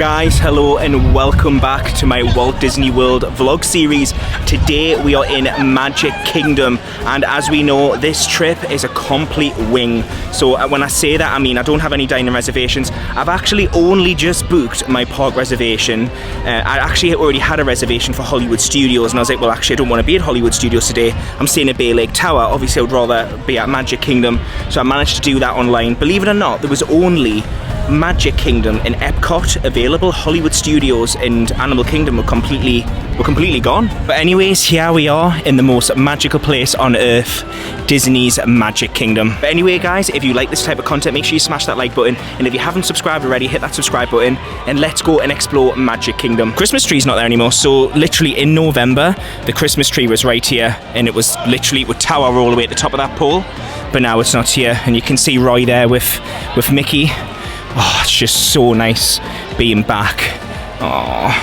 Guys, hello and welcome back to my Walt Disney World vlog series. Today we are in Magic Kingdom, and as we know, this trip is a complete wing. So when I say that, I mean I don't have any dining reservations. I've actually only just booked my park reservation. I actually already had a reservation for Hollywood Studios, and I was like, well, actually I don't want to be at Hollywood Studios today. I'm staying at Bay Lake Tower. Obviously I would rather be at Magic Kingdom. So I managed to do that online. Believe it or not, there was only Magic Kingdom and Epcot available. Hollywood Studios and Animal Kingdom were completely gone. But anyways, here we are in the most magical place on earth, Disney's Magic Kingdom. But anyway guys, if you like this type of content, make sure you smash that like button, and if you haven't subscribed already, hit that subscribe button, and let's go and explore Magic Kingdom. Christmas tree's not there anymore, so literally in November the Christmas tree was right here, and it was literally, it would tower all the way at the top of that pole, but now it's not here. And you can see Roy there with Mickey. Oh, it's just so nice being back. Oh,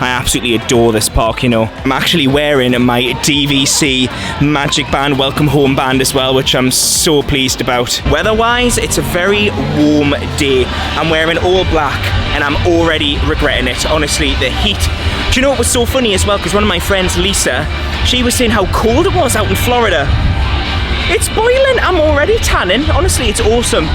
I absolutely adore this park, you know. I'm actually wearing my DVC Magic Band Welcome Home band as well, which I'm so pleased about. Weather-wise, it's a very warm day. I'm wearing all black and I'm already regretting it. Honestly, the heat. Do you know what was so funny as well? Because one of my friends, Lisa, she was saying how cold it was out in Florida. It's boiling. I'm already tanning. Honestly, it's awesome.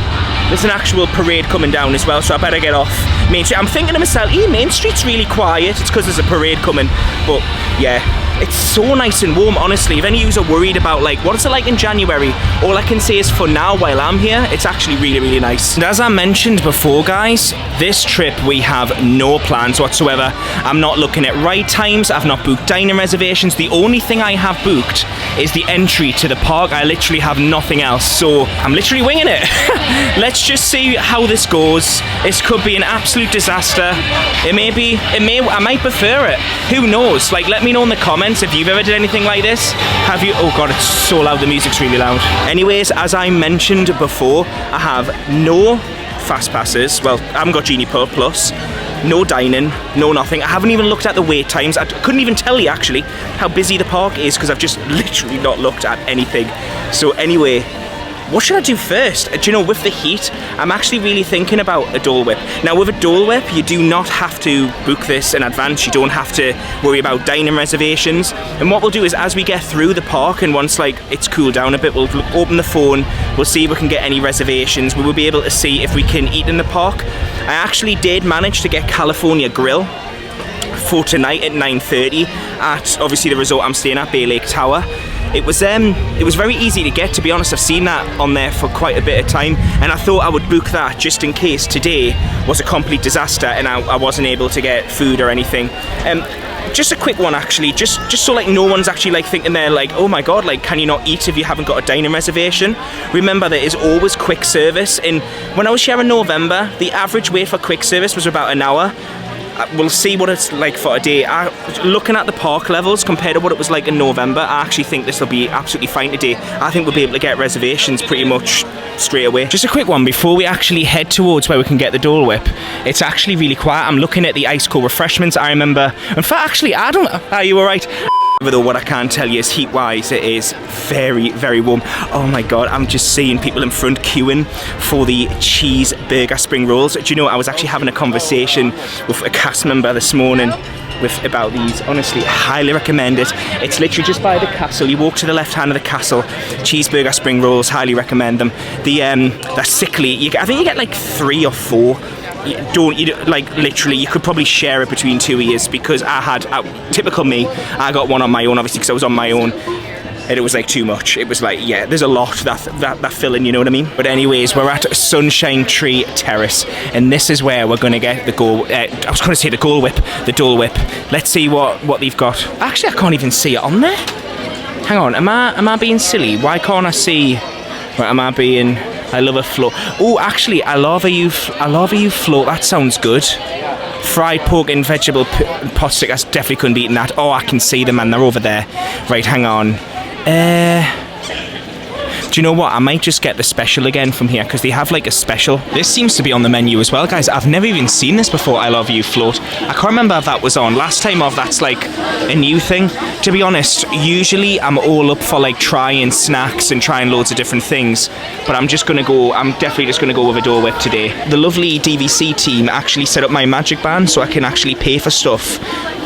There's an actual parade coming down as well, so I better get off Main Street. I'm thinking to myself, Main Street's really quiet. It's because there's a parade coming. But yeah, it's so nice and warm, honestly. If any of you are worried about, like, what is it like in January, all I can say is for now, while I'm here, it's actually really, really nice. And as I mentioned before, guys, this trip we have no plans whatsoever. I'm not looking at ride times. I've not booked dining reservations. The only thing I have booked is the entry to the park. I literally have nothing else, so I'm literally winging it. Let's just see how this goes. This could be an absolute disaster. I might prefer it. Who knows? Like, let me know in the comments if you've ever did anything like this. Have you? Oh god, it's so loud. The music's really loud. Anyways, as I mentioned before, I have no fast passes. Well, I haven't got Genie Plus. No dining, no nothing. I haven't even looked at the wait times. I couldn't even tell you actually how busy the park is because I've just literally not looked at anything. So anyway, what should I do first? Do you know, with the heat, I'm actually really thinking about a Dole Whip. Now with a Dole Whip, you do not have to book this in advance. You don't have to worry about dining reservations. And what we'll do is, as we get through the park and once like it's cooled down a bit, we'll open the phone, we'll see if we can get any reservations. We will be able to see if we can eat in the park. I actually did manage to get California Grill for tonight at 9:30 at obviously the resort I'm staying at, Bay Lake Tower. It was very easy to get, to be honest. I've seen that on there for quite a bit of time, and I thought I would book that just in case today was a complete disaster and I wasn't able to get food or anything. Just a quick one actually, just so like no one's actually like thinking they're like, oh my god, like can you not eat if you haven't got a dining reservation? Remember, there is always quick service. And when I was here in November, the average wait for quick service was about an hour. We'll see what it's like for a day. Looking at the park levels compared to what it was like in November, I actually think this will be absolutely fine today. I think we'll be able to get reservations pretty much straight away. Just a quick one before we actually head towards where we can get the Dole Whip. It's actually really quiet. I'm looking at the ice cold refreshments. I remember, in fact, actually, are you alright? Though what I can tell you is heat-wise, it is very, very warm. Oh my god, I'm just seeing people in front queuing for the cheeseburger spring rolls. Do you know, I was actually having a conversation with a cast member this morning about these. Honestly, highly recommend it. It's literally just by the castle. You walk to the left hand of the castle. Cheeseburger spring rolls, highly recommend them. They're sickly. I think you get like 3 or 4. Like literally you could probably share it between 2 of you, because typical me, I got one on my own obviously because I was on my own, and it was like too much. It was like, yeah, there's a lot that fill in, you know what I mean? But anyways, we're at Sunshine Tree Terrace, and this is where we're gonna get the Dole Whip. Let's see what they've got. Actually, I can't even see it on there. Hang on, am I being silly? Why can't I see? Right, am I being? I love a float. Oh, actually, I love you float. That sounds good. Fried pork and vegetable pot stick. I definitely couldn't be eating that. Oh, I can see them, man. They're over there. Right, hang on. Do you know what? I might just get the special again from here because they have like a special. This seems to be on the menu as well, guys. I've never even seen this before. I Love You float. I can't remember if that was on last time or if that's like a new thing. To be honest, usually I'm all up for like trying snacks and trying loads of different things, but I'm definitely just gonna go with a Dole Whip today. The lovely DVC team actually set up my magic band so I can actually pay for stuff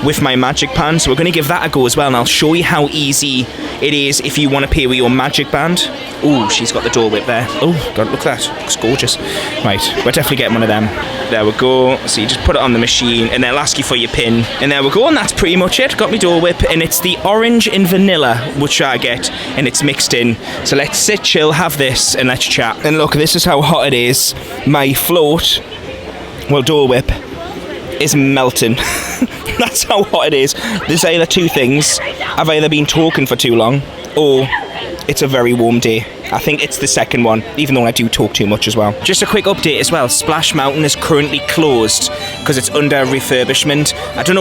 with my magic band, so we're going to give that a go as well, and I'll show you how easy it is if you want to pay with your magic band. Oh, she's got the Dole Whip there. Oh god, look at that, looks gorgeous. Right, we're definitely getting one of them. There we go. So you just put it on the machine and then it'll ask you for your pin, and there we go, and that's pretty much it. Got my Dole Whip, and it's the orange and vanilla which I get, and it's mixed in. So let's sit, chill, have this, and let's chat. And look, this is how hot it is. My float, well, Dole Whip, is melting. That's how hot it is. There's either two things. I've either been talking for too long, or it's a very warm day. I think it's the second one, even though I do talk too much as well. Just a quick update as well. Splash Mountain is currently closed because it's under refurbishment. I don't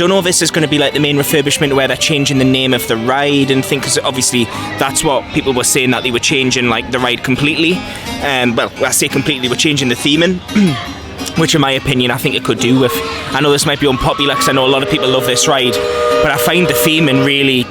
know if this is going to be like the main refurbishment where they're changing the name of the ride and things, because obviously that's what people were saying, that they were changing like the ride completely. Well, I say completely, we're changing the theming. Which in my opinion I think it could do with, I know this might be unpopular because I know a lot of people love this ride, but I find the theming really,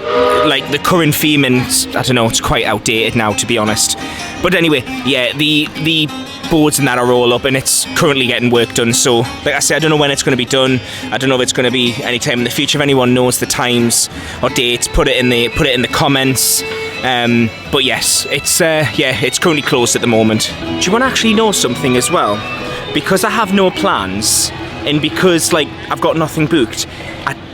like the current theming, I don't know, it's quite outdated now, to be honest. But anyway, yeah, the boards and that are all up and it's currently getting work done, so like I said, I don't know when it's going to be done. I don't know if it's going to be anytime in the future. If anyone knows the times or dates, put it in the comments. But yes, it's currently closed at the moment. Do you want to actually know something as well? Because I have no plans, and because like I've got nothing booked,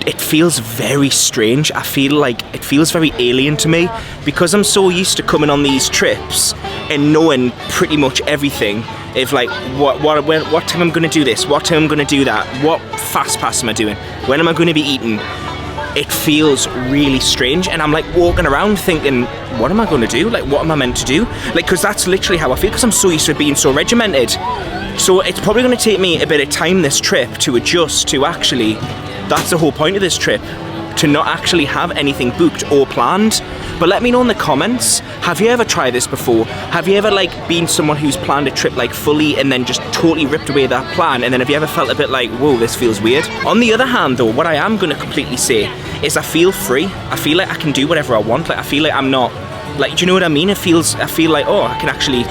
it feels very strange. I feel like it feels very alien to me, because I'm so used to coming on these trips and knowing pretty much everything. If like what time I'm going to do this, what time I'm going to do that, what fast pass am I doing, when am I going to be eating. It feels really strange, and I'm like walking around thinking, what am I going to do? Like, what am I meant to do? Like, because that's literally how I feel, because I'm so used to being so regimented. So it's probably going to take me a bit of time this trip to adjust to actually, that's the whole point of this trip, to not actually have anything booked or planned. But let me know in the comments, have you ever tried this before? Have you ever like been someone who's planned a trip like fully and then just totally ripped away that plan, and then have you ever felt a bit like, whoa, this feels weird? On the other hand though, what I am going to completely say is I feel free. I feel like I can do whatever I want. Like I feel like I'm not, like, do you know what I mean? I feel like, oh, I can actually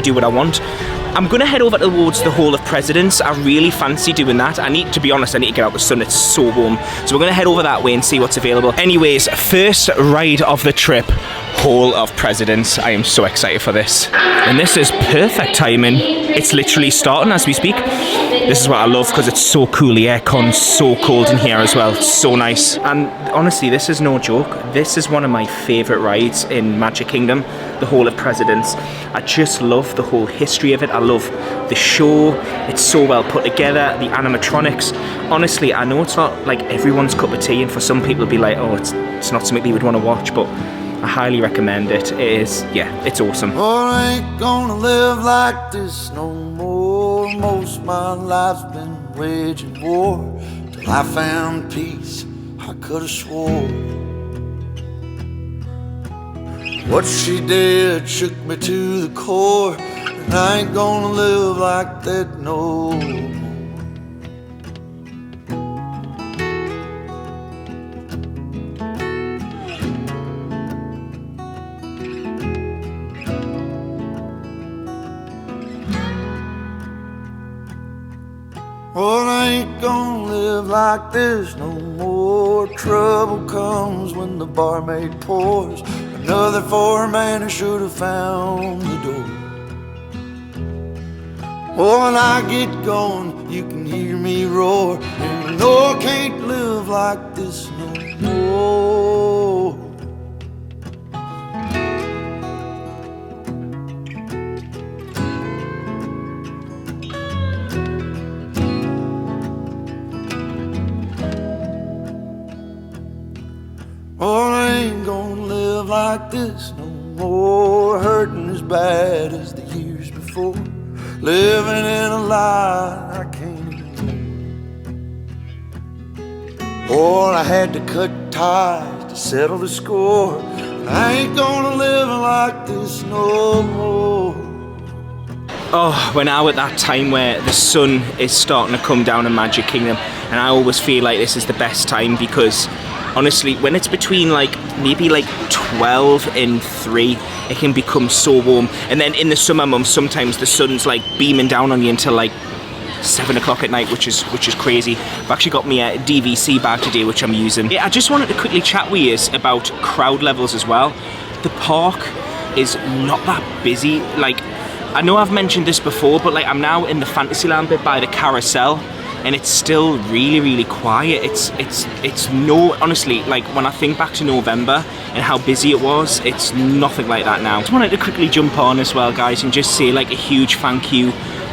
do what I want. I'm going to head over towards the Hall of Presidents. I really fancy doing that. To be honest, I need to get out the sun. It's so warm. So we're going to head over that way and see what's available. Anyways, first ride of the trip, Hall of Presidents. I am so excited for this. And this is perfect timing. It's literally starting as we speak. This is what I love, because it's so cool. The aircon's so cold in here as well. It's so nice. And honestly, this is no joke. This is one of my favourite rides in Magic Kingdom, the Hall of Presidents. I just love the whole history of it. I love the show. It's so well put together. The animatronics. Honestly, I know it's not like everyone's cup of tea, and for some people it'd be like, oh, it's not something they would want to watch, but I highly recommend it. It is, yeah, it's awesome. Oh, I ain't gonna live like this no more. Most of my life's been waging war till I found peace. I could have swore what she did shook me to the core, and I ain't gonna live like that no more. Well, I ain't gonna live like this no more. Trouble comes when the barmaid pours another for a man who should have found the door. Oh, when I get going, you can hear me roar, and you know I can't live like this no more. Oh, I ain't gonna live like this no more. Hurting as bad as the years before. Living in a lie I can't ignore. Oh, I had to cut ties to settle the score. I ain't gonna live like this no more. Oh, we're now at that time where the sun is starting to come down in Magic Kingdom, and I always feel like this is the best time because honestly, when it's between like maybe like 12 and 3, it can become so warm. And then in the summer months, sometimes the sun's like beaming down on you until like 7 o'clock at night, which is crazy. I've actually got me a DVC bag today, which I'm using. Yeah, I just wanted to quickly chat with you about crowd levels as well. The park is not that busy. Like, I know I've mentioned this before, but like I'm now in the Fantasyland bit by the carousel, and it's still really quiet. It's no, honestly, like when I think back to November and how busy it was, it's nothing like that now. I just wanted to quickly jump on as well, guys, and just say like a huge thank you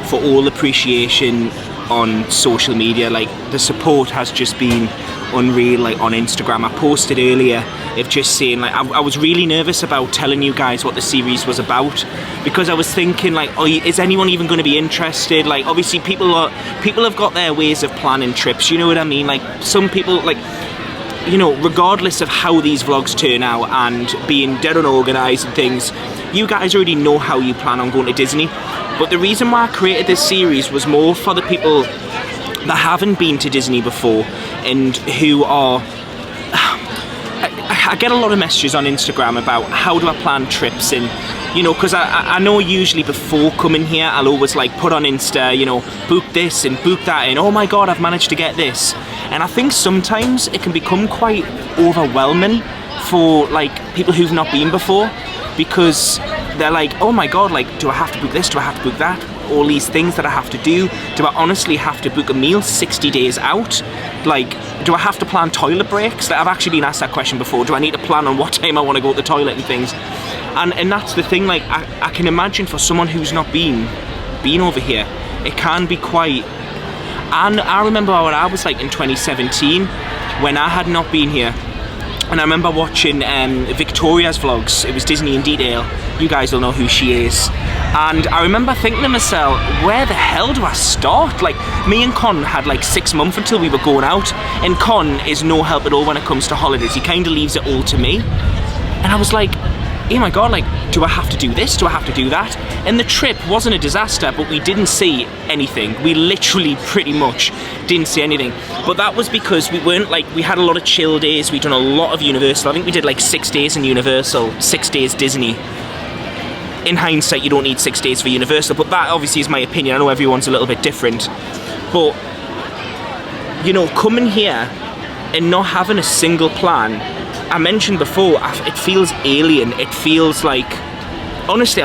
for all appreciation on social media. Like the support has just been unreal. Like on Instagram, I posted earlier of just saying like I was really nervous about telling you guys what the series was about, because I was thinking like, oh, is anyone even going to be interested? Like obviously people have got their ways of planning trips, you know what I mean? Like some people, like, you know, regardless of how these vlogs turn out and being dead unorganized and things, you guys already know how you plan on going to Disney. But the reason why I created this series was more for the people that haven't been to Disney before and who are... I get a lot of messages on Instagram about how do I plan trips, and you know, because I know usually before coming here I'll always like put on Insta, you know, book this and book that, and oh my god, I've managed to get this. And I think sometimes it can become quite overwhelming for like people who've not been before, because they're like, oh my god, like, do I have to book this, do I have to book that, all these things that I have to do? Do I honestly have to book a meal 60 days out? Like, do I have to plan toilet breaks? Like, I've actually been asked that question before. Do I need to plan on what time I want to go to the toilet and things? And that's the thing, like, I can imagine for someone who's not been over here, it can be quite... And I remember what I was like in 2017 when I had not been here. And I remember watching Victoria's vlogs. It was Disney in Detail. You guys will know who she is. And I remember thinking to myself, where the hell do I start? Like, me and Con had like 6 months until we were going out. And Con is no help at all when it comes to holidays. He kind of leaves it all to me. And I was like, oh my god, like, do I have to do this? Do I have to do that? And the trip wasn't a disaster, but we didn't see anything. We literally pretty much didn't see anything. But that was because we weren't like, we had a lot of chill days. We'd done a lot of Universal. I think we did like 6 days in Universal, 6 days Disney. In hindsight, you don't need 6 days for Universal, but that obviously is my opinion. I know everyone's a little bit different. But, you know, coming here and not having a single plan, I mentioned before, it feels alien. It feels like, honestly,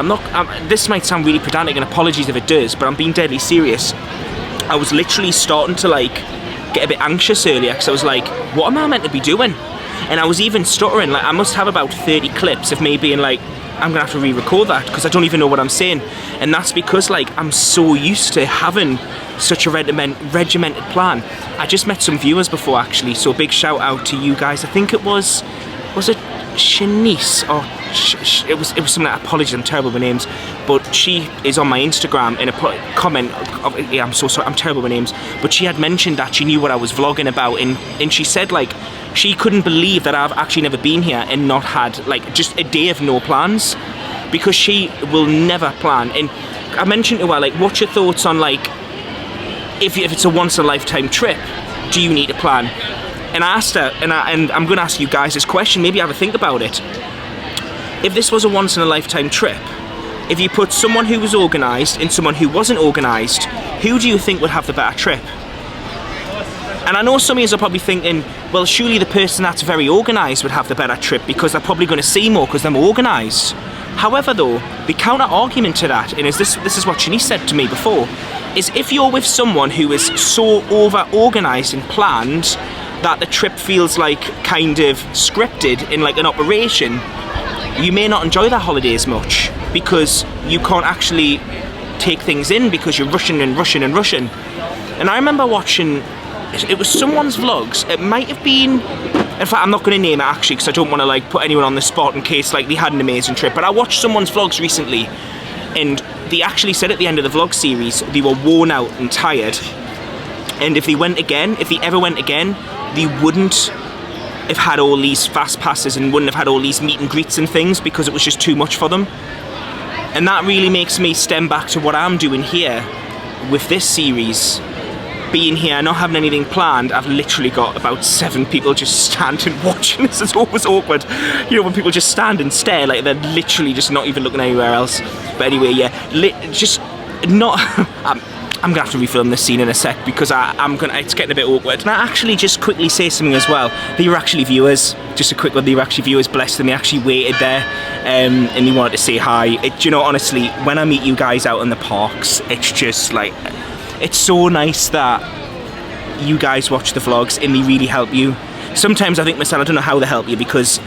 this might sound really pedantic, and apologies if it does, but I'm being deadly serious. I was literally starting to like get a bit anxious earlier, because I was like, what am I meant to be doing? And I was even stuttering. Like, I must have about 30 clips of me being like, I'm gonna have to re-record that because I don't even know what I'm saying. And that's because like I'm so used to having such a regimented plan. I just met some viewers before actually, so big shout out to you guys. I think it was it Shanice or it was something like, apologies, I'm terrible with names, but she is on my Instagram in a comment of, yeah, I'm so sorry, I'm terrible with names, but she had mentioned that she knew what I was vlogging about, and she said like she couldn't believe that I've actually never been here and not had like just a day of no plans, because she will never plan. And I mentioned to her like, what's your thoughts on like, if it's a once in a lifetime trip, do you need a plan? And I asked her, and I'm going to ask you guys this question, maybe have a think about it. If this was a once in a lifetime trip, if you put someone who was organised and someone who wasn't organised, who do you think would have the better trip? And I know some of you are probably thinking, well, surely the person that's very organised would have the better trip because they're probably going to see more because they're more organised. However though, the counter argument to that, and this is what Shanice said to me before, is if you're with someone who is so over-organised and planned that the trip feels like kind of scripted in like an operation, you may not enjoy that holiday as much because you can't actually take things in because you're rushing and rushing and rushing. And I remember watching, it was someone's vlogs, it might have been, in fact I'm not going to name it actually because I don't want to like put anyone on the spot in case like they had an amazing trip, but I watched someone's vlogs recently and they actually said at the end of the vlog series they were worn out and tired, and if they ever went again, they wouldn't have had all these fast passes and wouldn't have had all these meet and greets and things because it was just too much for them. And that really makes me stem back to what I'm doing here with this series. Being here, not having anything planned, I've literally got about 7 people just standing watching. This is always awkward. You know, when people just stand and stare, like they're literally just not even looking anywhere else. But anyway, yeah, just not... I'm gonna have to refilm this scene in a sec because it's getting a bit awkward. And I actually just quickly say something as well. They were actually viewers. Just a quick one. They were actually viewers. Bless them. They actually waited there, and they wanted to say hi. You know, honestly, when I meet you guys out in the parks, it's just like, it's so nice that you guys watch the vlogs and they really help you. Sometimes I think myself, I don't know how they help you because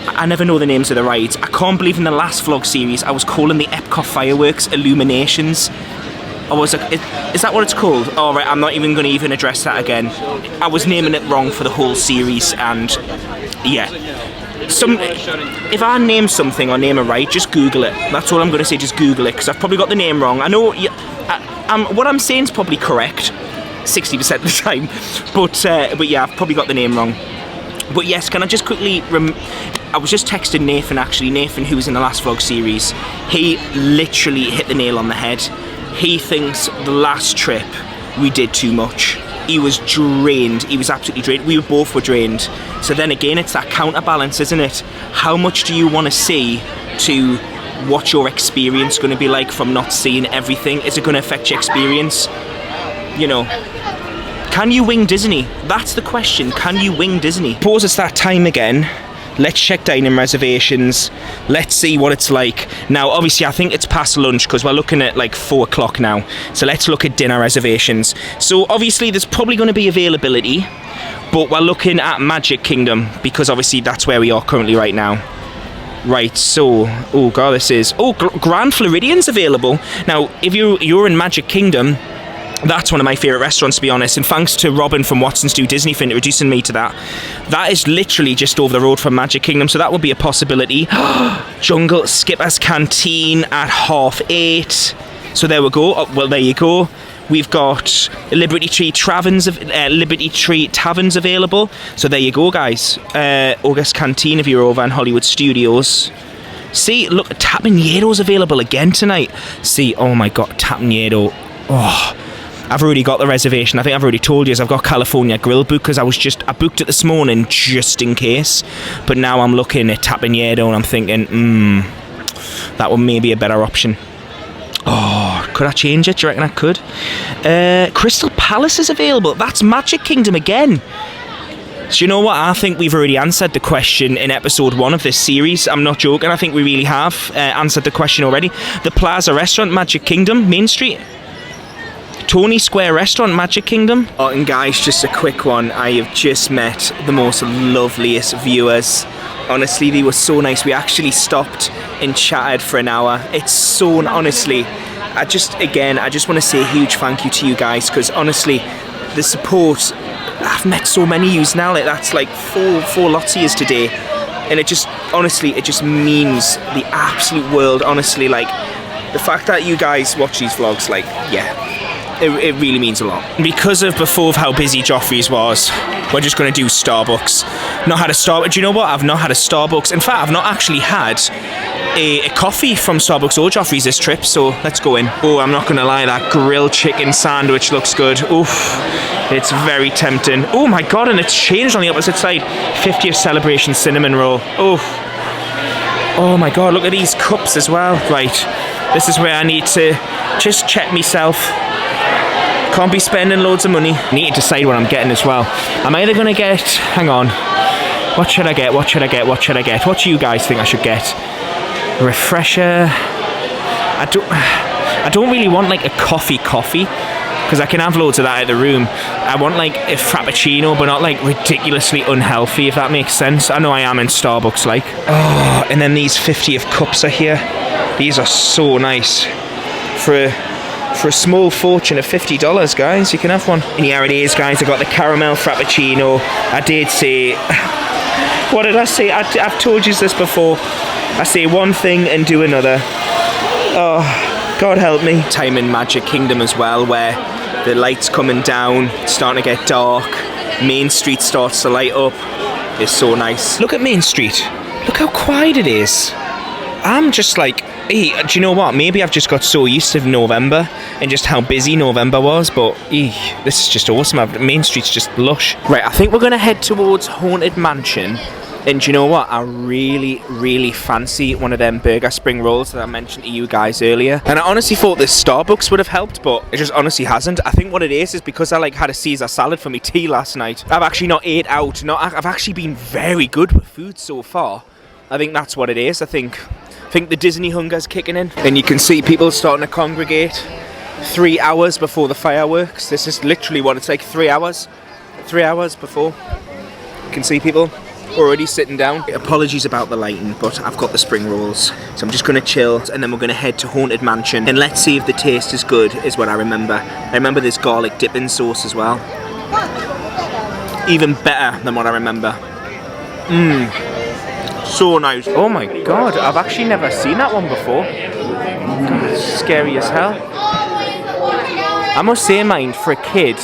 I never know the names of the rides. I can't believe in the last vlog series I was calling the Epcot fireworks Illuminations. I was like, is that what it's called? Oh, right, I'm not even going to even address that again. I was naming it wrong for the whole series, and yeah. If I name something or name a ride, just Google it. That's all I'm going to say, just Google it, because I've probably got the name wrong. I know what I'm saying is probably correct, 60% of the time, but yeah, I've probably got the name wrong. But yes, can I just quickly... I was just texting Nathan, actually. Nathan, who was in the last vlog series. He literally hit the nail on the head. He thinks the last trip we did too much. He was drained. He was absolutely drained. We both were drained. So then again, it's that counterbalance, isn't it? How much do you want to see to what's your experience going to be like from not seeing everything? Is it going to affect your experience? You know, can you wing Disney? That's the question. Can you wing Disney? Suppose it's that time again. Let's check dining reservations. Let's see what it's like. Now, obviously, I think it's past lunch because we're looking at like 4 o'clock now. So let's look at dinner reservations. So obviously, there's probably going to be availability, but we're looking at Magic Kingdom because obviously that's where we are currently right now. Right, so, oh god, this is... Oh, Grand Floridian's available. Now, if you're in Magic Kingdom, that's one of my favourite restaurants, to be honest, and thanks to Robin from Watson's Do Disney for introducing me to that. That is literally just over the road from Magic Kingdom, so that would be a possibility. Jungle Skipper's Canteen at 8:30. So there we go. Oh, well, there you go. We've got Liberty Tree Taverns available. So there you go, guys. August Canteen if you're over in Hollywood Studios. See, look, Tapenyado's available again tonight. See, oh my god, Tapenado. Oh, I've already got the reservation. I think I've already told you. I've got California Grill booked because I booked it this morning just in case. But now I'm looking at Tapenado and I'm thinking, that one may be a better option. Oh, could I change it? Do you reckon I could? Crystal Palace is available. That's Magic Kingdom again. So you know what? I think we've already answered the question in episode 1 of this series. I'm not joking. I think we really have answered the question already. The Plaza Restaurant, Magic Kingdom, Main Street. Tony Square Restaurant, Magic Kingdom. Oh, and guys, just a quick one. I have just met the most loveliest viewers. Honestly, they were so nice. We actually stopped and chatted for an hour. It's so, honestly, I just want to say a huge thank you to you guys because honestly, the support, I've met so many of yous now. Like that's like four lots of yous today. And it just, honestly, it just means the absolute world. Honestly, like the fact that you guys watch these vlogs, like, yeah. It really means a lot. Because of before how busy Joffrey's was, we're just going to do Starbucks. Not had a Starbucks. Do you know what? I've not had a Starbucks. In fact, I've not actually had a coffee from Starbucks or Joffrey's this trip, so let's go in. Oh, I'm not going to lie, that grilled chicken sandwich looks good. Oof, it's very tempting. Oh my god, and it's changed on the opposite side. 50th Celebration Cinnamon Roll. Oof. Oh my god, look at these cups as well. Right, this is where I need to just check myself. Can't be spending loads of money. I need to decide what I'm getting as well. I'm either going to get... Hang on. What should I get? What should I get? What should I get? What do you guys think I should get? A refresher. I don't really want like a coffee because I can have loads of that in the room. I want like a frappuccino, but not like ridiculously unhealthy, if that makes sense. I know I am in Starbucks like. Oh, and then these 50th cups are here. These are so nice. For a small fortune of $50, guys, you can have one. And here it is, guys. I got the caramel frappuccino. I did say... What did I say? I've told you this before. I say one thing and do another. Oh, God help me. Time in Magic Kingdom as well, where the light's coming down, it's starting to get dark. Main Street starts to light up. is so nice. Look at Main Street. Look how quiet it is. I'm just like, hey, do you know what? Maybe I've just got so used to November and just how busy November was, but this is just awesome. Main Street's just lush. Right, I think we're going to head towards Haunted Mansion. And do you know what? I really, really fancy one of them burger spring rolls that I mentioned to you guys earlier. And I honestly thought this Starbucks would have helped, but it just honestly hasn't. I think what it is because I had a Caesar salad for me tea last night. I've actually not ate out. I've actually been very good with food so far. I think that's what it is. I think the Disney hunger's kicking in. And you can see people starting to congregate 3 hours before the fireworks. This is literally what it's like, 3 hours. 3 hours before. You can see people already sitting down. Apologies about the lighting, but I've got the spring rolls. So I'm just going to chill, and then we're going to head to Haunted Mansion. And let's see if the taste is good, is what I remember. I remember this garlic dipping sauce as well. Even better than what I remember. So nice. Oh my god, I've actually never seen that one before. God, it's scary as hell. I must say, mind, for a kid,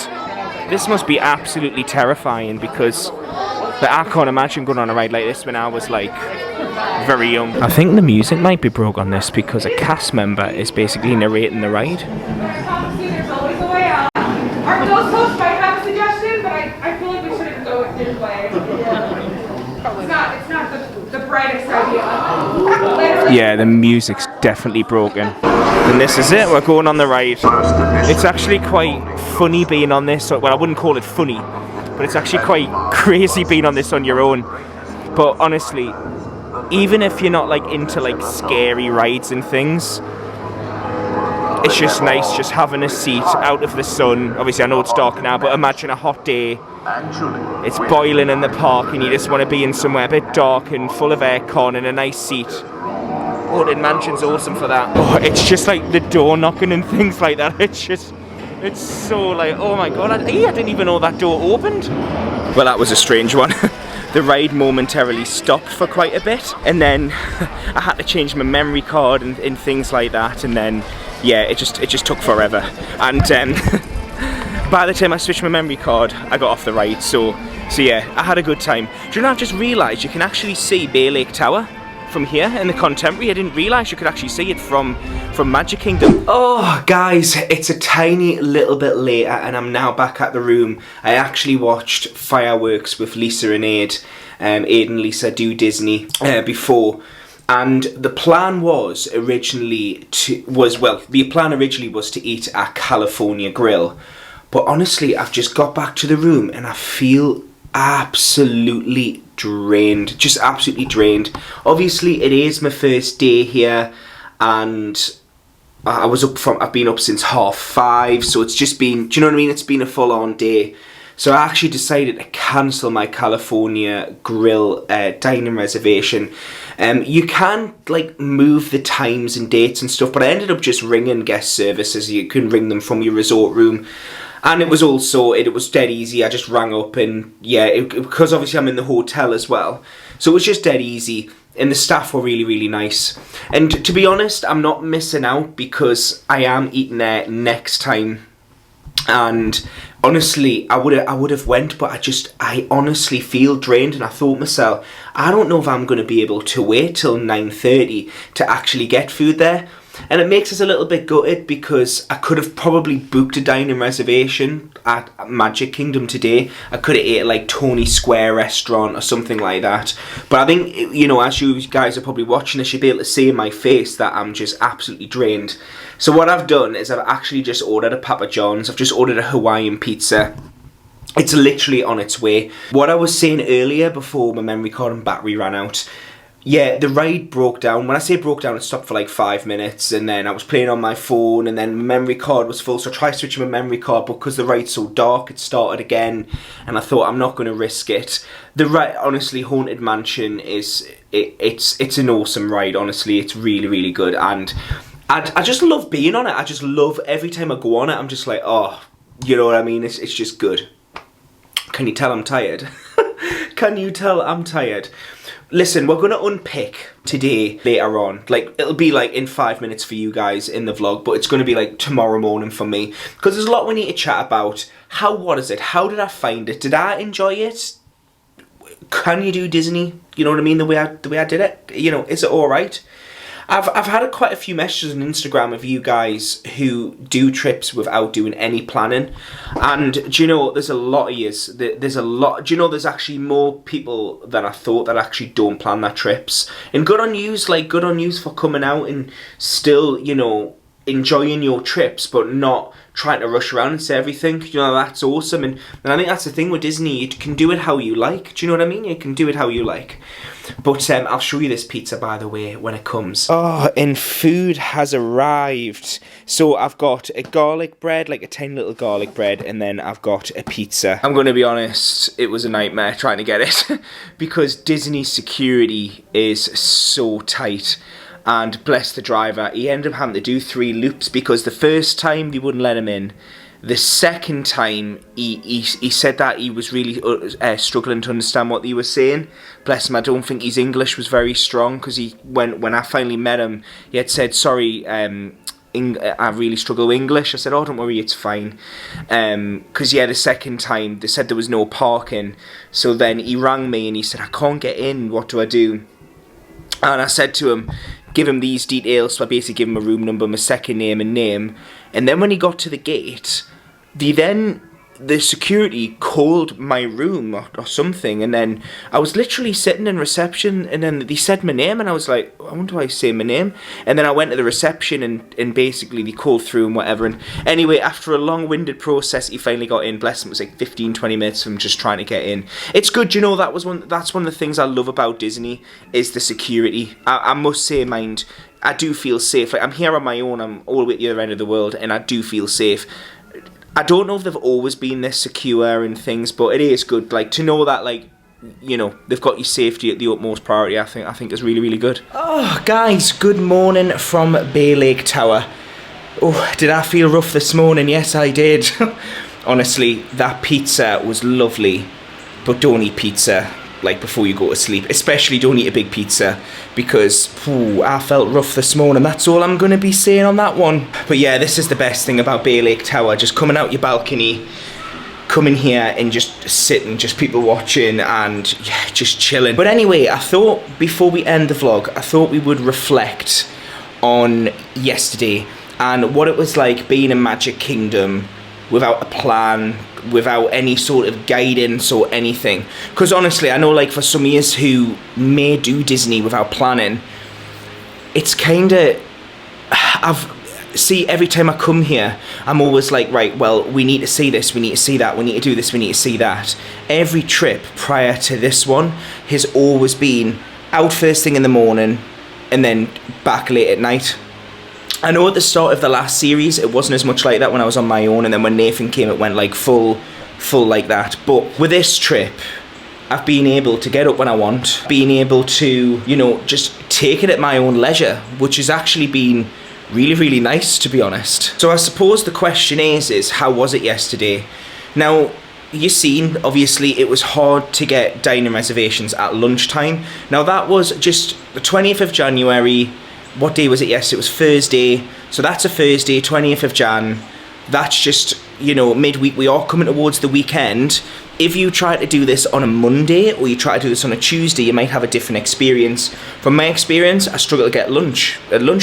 this must be absolutely terrifying because I can't imagine going on a ride like this when I was like very young. I think the music might be broke on this because a cast member is basically narrating the ride. Our Ghost Coast might have a suggestion, but I feel like we shouldn't go with this way. It's not the brightest idea. Yeah, the music's definitely broken. And this is it, we're going on the ride. It's actually quite funny being on this. Well, I wouldn't call it funny, but it's actually quite crazy being on this on your own. But honestly, even if you're not like into like scary rides and things, it's just nice just having a seat out of the sun. Obviously I know it's dark now, but imagine a hot day, it's boiling in the park and you just want to be in somewhere a bit dark and full of aircon and a nice seat. Haunted Mansion's awesome for that. Oh, it's just like the door knocking and things like that. It's so like, oh my god, I didn't even know that door opened. Well, that was a strange one. The ride momentarily stopped for quite a bit, and then I had to change my memory card and things like that, and then yeah, it just took forever. And by the time I switched my memory card, I got off the ride. So yeah, I had a good time. Do you know, I've just realised you can actually see Bay Lake Tower from here in the Contemporary. I didn't realise you could actually see it from Magic Kingdom. Oh guys, it's a tiny little bit later and I'm now back at the room. I actually watched fireworks with Lisa and Aid. Aid and Lisa do Disney before, and the plan was originally to eat at California Grill, but honestly I've just got back to the room and I feel absolutely drained, just absolutely drained. Obviously it is my first day here and I've been up since 5:30, so it's just been, do you know what I mean, it's been a full-on day. So I actually decided to cancel my California Grill dining reservation. You can like move the times and dates and stuff, but I ended up just ringing guest services. You can ring them from your resort room. And it was all sorted, it was dead easy. I just rang up and yeah, because obviously I'm in the hotel as well. So it was just dead easy. And the staff were really, really nice. And to be honest, I'm not missing out because I am eating there next time. And honestly, I would have went, but I honestly feel drained. And I thought myself, I don't know if I'm going to be able to wait till 9:30 to actually get food there. And it makes us a little bit gutted because I could have probably booked a dining reservation at Magic Kingdom today. I could have ate at like Tony Square restaurant or something like that. But I think, you know, as you guys are probably watching this, you'll be able to see in my face that I'm just absolutely drained. So what I've done is I've actually just ordered a Papa John's. I've just ordered a Hawaiian pizza. It's literally on its way. What I was saying earlier before my memory card and battery ran out, yeah, the ride broke down. When I say broke down, it stopped for like 5 minutes, and then I was playing on my phone, and then my memory card was full, so I tried switching my memory card, but because the ride's so dark, it started again, and I thought I'm not going to risk it. The ride, honestly, Haunted Mansion it's an awesome ride. Honestly, it's really, really good, and I just love being on it. I just love every time I go on it. I'm just like, oh, you know what I mean? It's just good. Can you tell I'm tired? Can you tell I'm tired? Listen, we're going to unpick today later on. Like, it'll be like in 5 minutes for you guys in the vlog, but it's going to be like tomorrow morning for me. Because there's a lot we need to chat about. What is it? How did I find it? Did I enjoy it? can you do Disney? You know what I mean? The way I did it. You know, is it all right? I've had quite a few messages on Instagram of you guys who do trips without doing any planning, and do you know, there's a lot of yous. There's a lot. Do you know, there's actually more people than I thought that actually don't plan their trips. And good on yous, like good on yous for coming out and still, you know, enjoying your trips, but not trying to rush around and say everything. You know, that's awesome. And I think that's the thing with Disney. You can do it how you like. Do you know what I mean? You can do it how you like. But I'll show you this pizza, by the way, when it comes. Oh, and food has arrived. So I've got a garlic bread, like a tiny little garlic bread, and then I've got a pizza. I'm going to be honest, it was a nightmare trying to get it because Disney security is so tight. And bless the driver, he ended up having to do 3 loops because the first time they wouldn't let him in. The second time, he said that he was really struggling to understand what they were saying. Bless him, I don't think his English was very strong because when I finally met him, he had said, sorry, I really struggle with English. I said, oh, don't worry, it's fine. Because, yeah, the second time, they said there was no parking. So then he rang me and he said, I can't get in, what do I do? And I said to him, give him these details. So I basically give him a room number, my second name and name. And then when he got to the gate, the security called my room or something, and then I was literally sitting in reception, and then they said my name, and I was like, I wonder why I say my name. And then I went to the reception, and basically they called through and whatever. And anyway, after a long-winded process, he finally got in. Bless him, it was like 15-20 minutes from just trying to get in. It's good, you know. That's one of the things I love about Disney is the security. I must say, mind, I do feel safe. Like, I'm here on my own. I'm all the way at the other end of the world, and I do feel safe. I don't know if they've always been this secure and things, but it is good, like, to know that, like, you know, they've got your safety at the utmost priority. I think is really, really good. Oh, guys, good morning from Bay Lake Tower. Oh, did I feel rough this morning? Yes, I did. Honestly, that pizza was lovely, but don't eat pizza like before you go to sleep. Especially don't eat a big pizza because I felt rough this morning. That's all I'm going to be saying on that one. But yeah, this is the best thing about Bay Lake Tower. Just coming out your balcony, coming here and just sitting, just people watching and yeah, just chilling. But anyway, I thought before we end the vlog, I thought we would reflect on yesterday and what it was like being in Magic Kingdom without a plan, without any sort of guidance or anything. Because honestly, I know, like, for some years who may do Disney without planning, it's kind of, every time I come here, I'm always like, right, well, we need to see this, we need to see that, we need to do this, we need to see that. Every trip prior to this one has always been out first thing in the morning and then back late at night. I know at the start of the last series, it wasn't as much like that when I was on my own, and then when Nathan came, it went like full like that. But with this trip, I've been able to get up when I want, being able to, you know, just take it at my own leisure, which has actually been really, really nice, to be honest. So I suppose the question is how was it yesterday? Now, you've seen, obviously, it was hard to get dining reservations at lunchtime. Now, that was just the 20th of January. What day was it yesterday? It was Thursday. So that's a Thursday, 20th of Jan. That's just, you know, midweek. We are coming towards the weekend. If you try to do this on a Monday or you try to do this on a Tuesday, you might have a different experience. From my experience, I struggle to get a lunch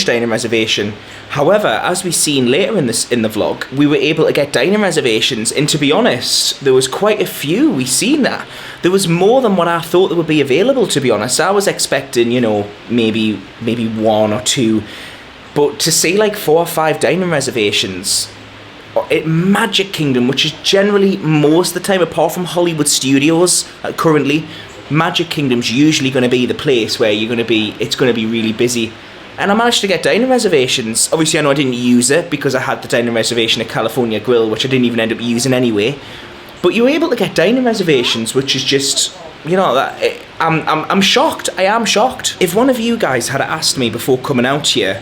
dining reservation. However, as we've seen later in the vlog, we were able to get dining reservations, and to be honest, there was quite a few. We've seen that. There was more than what I thought that would be available, to be honest. I was expecting, you know, maybe 1 or 2, but to see like 4 or 5 dining reservations at Magic Kingdom, which is generally most of the time, apart from Hollywood Studios currently, Magic Kingdom's usually going to be the place where it's going to be really busy. And I managed to get dining reservations. Obviously, I know I didn't use it because I had the dining reservation at California Grill, which I didn't even end up using anyway. But you were able to get dining reservations, which is just, you know, I'm shocked. I am shocked. If one of you guys had asked me before coming out here,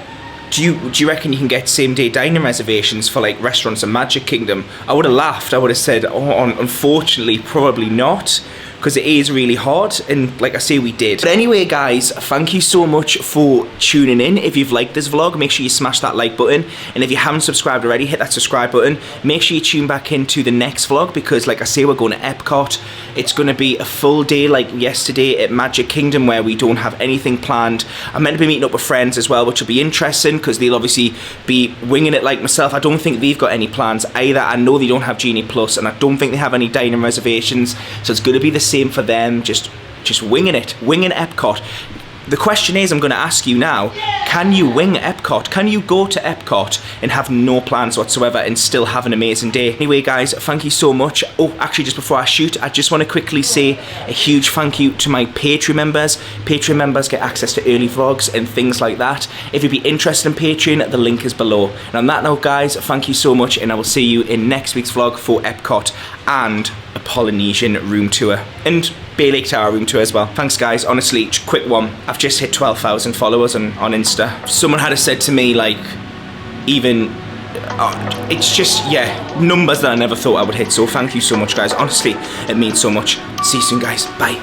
do you reckon you can get same-day dining reservations for like restaurants in Magic Kingdom? I would have laughed. I would have said, oh, unfortunately, probably not. because it is really hard, and like I say, we did. But anyway guys, thank you so much for tuning in. If you've liked this vlog, make sure you smash that like button, and if you haven't subscribed already, hit that subscribe button. Make sure you tune back into the next vlog, because like I say, we're going to Epcot. It's going to be a full day like yesterday at Magic Kingdom, where we don't have anything planned. I'm meant to be meeting up with friends as well, which will be interesting, because they'll obviously be winging it like myself. I don't think they've got any plans either. I know they don't have Genie Plus, and I don't think they have any dining reservations, so it's going to be the same for them, just winging it, winging Epcot. The question is, I'm going to ask you now, can you wing Epcot? Can you go to Epcot and have no plans whatsoever and still have an amazing day? Anyway guys, thank you so much. Oh, actually, just before I shoot, I just want to quickly say a huge thank you to my Patreon members. Patreon members get access to early vlogs and things like that. If you'd be interested in Patreon, the link is below. And on that note guys, thank you so much, and I will see you in next week's vlog for Epcot and a Polynesian room tour. And Bay Lake Tower room tour as well. Thanks guys, honestly, quick one. I've just hit 12,000 followers on Insta. Someone had said to me, like, even, it's just, yeah, numbers that I never thought I would hit. So thank you so much guys, honestly, it means so much. See you soon guys, bye.